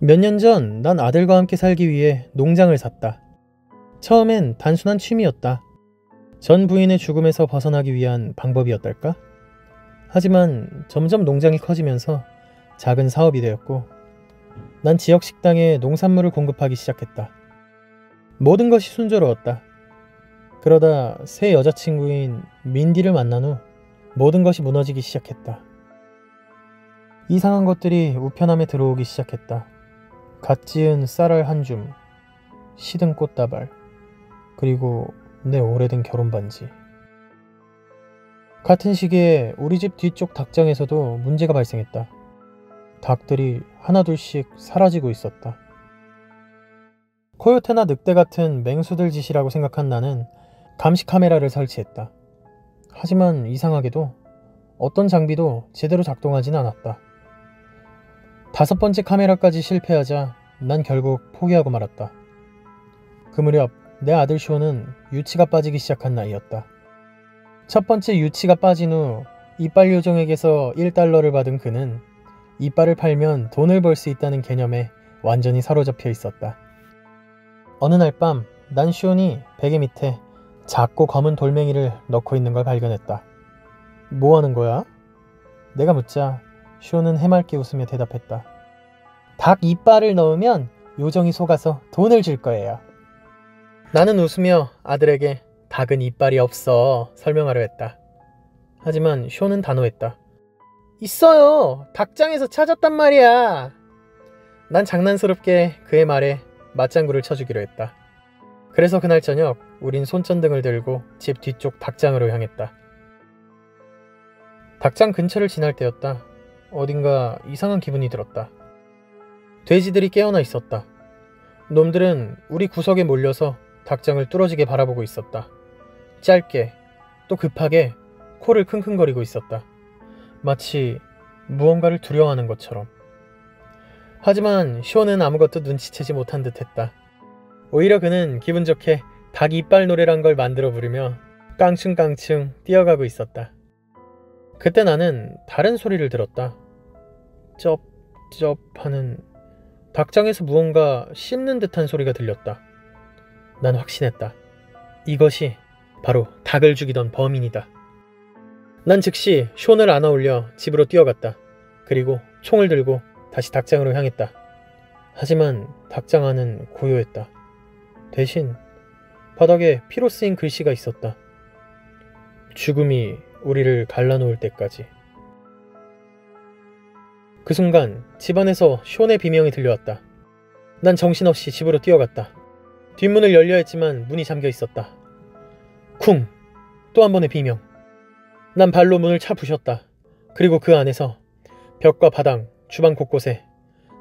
몇 년 전 난 아들과 함께 살기 위해 농장을 샀다. 처음엔 단순한 취미였다. 전 부인의 죽음에서 벗어나기 위한 방법이었달까? 하지만 점점 농장이 커지면서 작은 사업이 되었고 난 지역 식당에 농산물을 공급하기 시작했다. 모든 것이 순조로웠다. 그러다 새 여자친구인 민디를 만난 후 모든 것이 무너지기 시작했다. 이상한 것들이 우편함에 들어오기 시작했다. 갓 지은 쌀알 한 줌, 시든 꽃다발, 그리고 내 오래된 결혼 반지. 같은 시기에 우리 집 뒤쪽 닭장에서도 문제가 발생했다. 닭들이 하나둘씩 사라지고 있었다. 코요테나 늑대 같은 맹수들 짓이라고 생각한 나는 감시 카메라를 설치했다. 하지만 이상하게도 어떤 장비도 제대로 작동하진 않았다. 5번째 카메라까지 실패하자 난 결국 포기하고 말았다. 그 무렵 내 아들 쇼는 유치가 빠지기 시작한 나이였다. 첫 번째 유치가 빠진 후 이빨 요정에게서 $1를 받은 그는 이빨을 팔면 돈을 벌 수 있다는 개념에 완전히 사로잡혀 있었다. 어느 날 밤 난 쇼니 베개 밑에 작고 검은 돌멩이를 넣고 있는 걸 발견했다. 뭐 하는 거야? 내가 묻자 쇼는 해맑게 웃으며 대답했다. 닭 이빨을 넣으면 요정이 속아서 돈을 줄 거예요. 나는 웃으며 아들에게 닭은 이빨이 없어 설명하려 했다. 하지만 쇼는 단호했다. 있어요. 닭장에서 찾았단 말이야. 난 장난스럽게 그의 말에 맞장구를 쳐주기로 했다. 그래서 그날 저녁 우린 손전등을 들고 집 뒤쪽 닭장으로 향했다. 닭장 근처를 지날 때였다. 어딘가 이상한 기분이 들었다. 돼지들이 깨어나 있었다. 놈들은 우리 구석에 몰려서 닭장을 뚫어지게 바라보고 있었다. 짧게 또 급하게 코를 킁킁거리고 있었다. 마치 무언가를 두려워하는 것처럼. 하지만 쇼는 아무것도 눈치채지 못한 듯했다. 오히려 그는 기분 좋게 닭 이빨 노래란 걸 만들어 부르며 깡충깡충 뛰어가고 있었다. 그때 나는 다른 소리를 들었다. 쩝쩝 하는 닭장에서 무언가 씹는 듯한 소리가 들렸다. 난 확신했다. 이것이 바로 닭을 죽이던 범인이다. 난 즉시 쇼를 안아올려 집으로 뛰어갔다. 그리고 총을 들고 다시 닭장으로 향했다. 하지만 닭장 안은 고요했다. 대신 바닥에 피로 쓰인 글씨가 있었다. 죽음이 우리를 갈라놓을 때까지. 그 순간 집안에서 쇼의 비명이 들려왔다. 난 정신없이 집으로 뛰어갔다. 뒷문을 열려 했지만 문이 잠겨 있었다. 쿵! 또 한 번의 비명. 난 발로 문을 차 부셨다. 그리고 그 안에서 벽과 바닥, 주방 곳곳에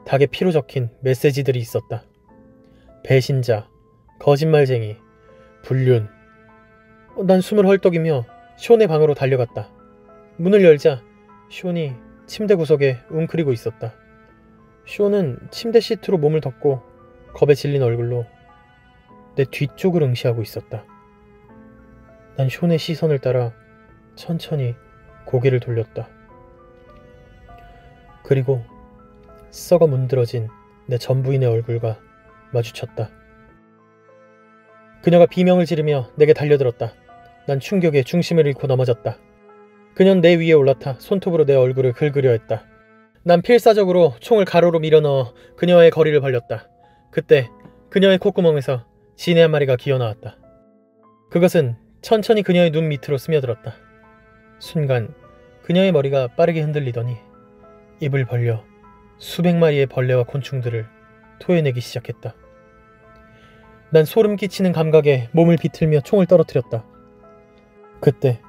닭의 피로 적힌 메시지들이 있었다. 배신자, 거짓말쟁이, 불륜. 난 숨을 헐떡이며 쇼의 방으로 달려갔다. 문을 열자 쇼니 침대 구석에 웅크리고 있었다. 쇼는 침대 시트로 몸을 덮고 겁에 질린 얼굴로 내 뒤쪽을 응시하고 있었다. 난 쇼의 시선을 따라 천천히 고개를 돌렸다. 그리고 썩어 문드러진 내 전부인의 얼굴과 마주쳤다. 그녀가 비명을 지르며 내게 달려들었다. 난 충격에 중심을 잃고 넘어졌다. 그녀는 내 위에 올라타 손톱으로 내 얼굴을 긁으려 했다. 난 필사적으로 총을 가로로 밀어넣어 그녀의 거리를 벌렸다. 그때 그녀의 콧구멍에서 지네 한 마리가 기어나왔다. 그것은 천천히 그녀의 눈 밑으로 스며들었다. 순간 그녀의 머리가 빠르게 흔들리더니 입을 벌려 수백 마리의 벌레와 곤충들을 토해내기 시작했다. 난 소름 끼치는 감각에 몸을 비틀며 총을 떨어뜨렸다. 그때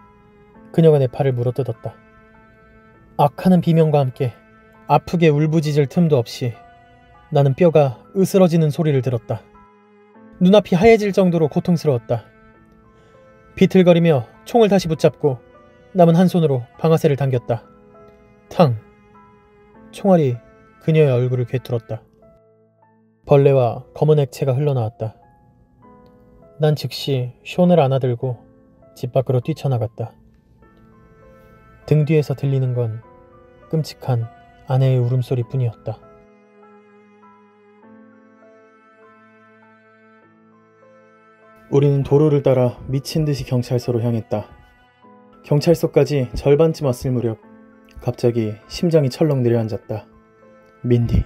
그녀가 내 팔을 물어뜯었다. 악하는 비명과 함께 아프게 울부짖을 틈도 없이 나는 뼈가 으스러지는 소리를 들었다. 눈앞이 하얘질 정도로 고통스러웠다. 비틀거리며 총을 다시 붙잡고 남은 한 손으로 방아쇠를 당겼다. 탕! 총알이 그녀의 얼굴을 꿰뚫었다. 벌레와 검은 액체가 흘러나왔다. 난 즉시 쇼를 안아들고 집 밖으로 뛰쳐나갔다. 등 뒤에서 들리는 건 끔찍한 아내의 울음소리뿐이었다. 우리는 도로를 따라 미친 듯이 경찰서로 향했다. 경찰서까지 절반쯤 왔을 무렵 갑자기 심장이 철렁 내려앉았다. 민디.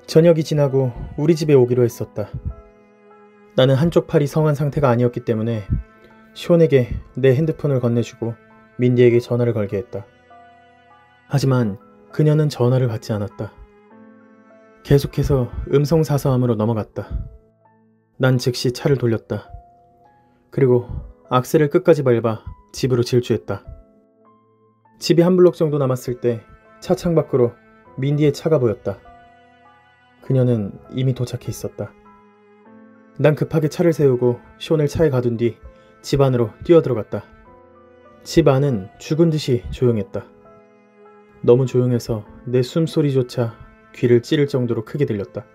저녁이 지나고 우리 집에 오기로 했었다. 나는 한쪽 팔이 성한 상태가 아니었기 때문에 시온에게 내 핸드폰을 건네주고 민디에게 전화를 걸게 했다. 하지만 그녀는 전화를 받지 않았다. 계속해서 음성사서함으로 넘어갔다. 난 즉시 차를 돌렸다. 그리고 악셀을 끝까지 밟아 집으로 질주했다. 집이 한 블록 정도 남았을 때 차 창밖으로 민디의 차가 보였다. 그녀는 이미 도착해 있었다. 난 급하게 차를 세우고 시온을 차에 가둔 뒤 집 안으로 뛰어들어갔다. 집 안은 죽은 듯이 조용했다. 너무 조용해서 내 숨소리조차 귀를 찌를 정도로 크게 들렸다.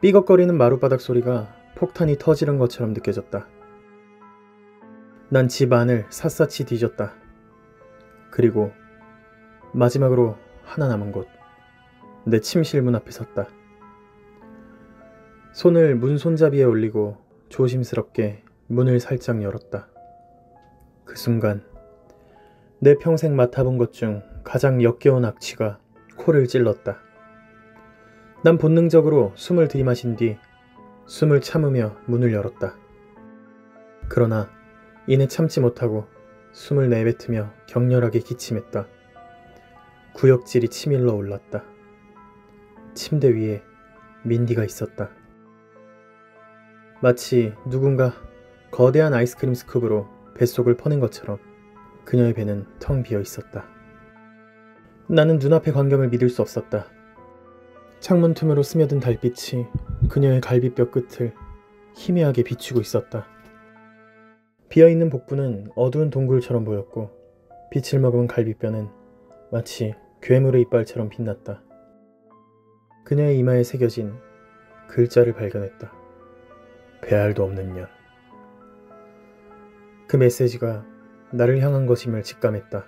삐걱거리는 마룻바닥 소리가 폭탄이 터지는 것처럼 느껴졌다. 난 집 안을 샅샅이 뒤졌다. 그리고 마지막으로 하나 남은 곳, 내 침실 문 앞에 섰다. 손을 문 손잡이에 올리고 조심스럽게 문을 살짝 열었다. 그 순간 내 평생 맡아본 것 중 가장 역겨운 악취가 코를 찔렀다. 난 본능적으로 숨을 들이마신 뒤 숨을 참으며 문을 열었다. 그러나 이내 참지 못하고 숨을 내뱉으며 격렬하게 기침했다. 구역질이 치밀러 올랐다. 침대 위에 민디가 있었다. 마치 누군가 거대한 아이스크림 스쿱으로 뱃속을 퍼낸 것처럼 그녀의 배는 텅 비어 있었다. 나는 눈앞의 광경을 믿을 수 없었다. 창문 틈으로 스며든 달빛이 그녀의 갈비뼈 끝을 희미하게 비추고 있었다. 비어있는 복부는 어두운 동굴처럼 보였고 빛을 머금은 갈비뼈는 마치 괴물의 이빨처럼 빛났다. 그녀의 이마에 새겨진 글자를 발견했다. 배알도 없는 년. 그 메시지가 나를 향한 것임을 직감했다.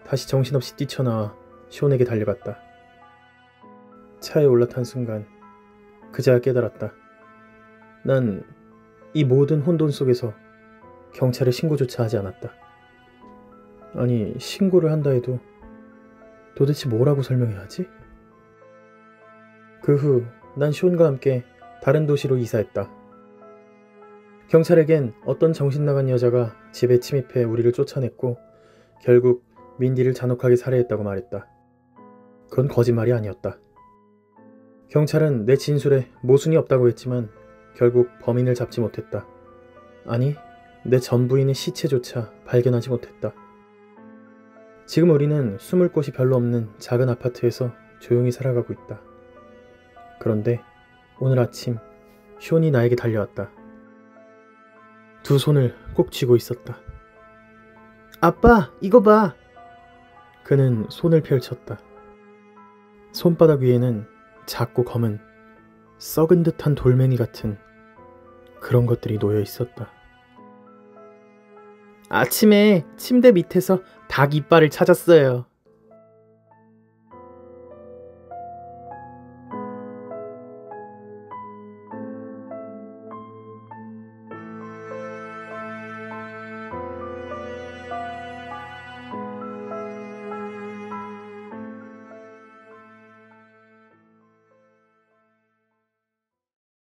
다시 정신없이 뛰쳐나와 시온에게 달려갔다. 차에 올라탄 순간 그제야 깨달았다. 난 이 모든 혼돈 속에서 경찰에 신고조차 하지 않았다. 아니, 신고를 한다 해도 도대체 뭐라고 설명해야 하지? 그 후 난 시온과 함께 다른 도시로 이사했다. 경찰에겐 어떤 정신나간 여자가 집에 침입해 우리를 쫓아냈고 결국 민디를 잔혹하게 살해했다고 말했다. 그건 거짓말이 아니었다. 경찰은 내 진술에 모순이 없다고 했지만 결국 범인을 잡지 못했다. 아니, 내 전부인의 시체조차 발견하지 못했다. 지금 우리는 숨을 곳이 별로 없는 작은 아파트에서 조용히 살아가고 있다. 그런데 오늘 아침 시온이 나에게 달려왔다. 두 손을 꼭 쥐고 있었다. 아빠, 이거 봐! 그는 손을 펼쳤다. 손바닥 위에는 작고 검은 썩은 듯한 돌멩이 같은 그런 것들이 놓여 있었다. 아침에 침대 밑에서 닭 이빨을 찾았어요.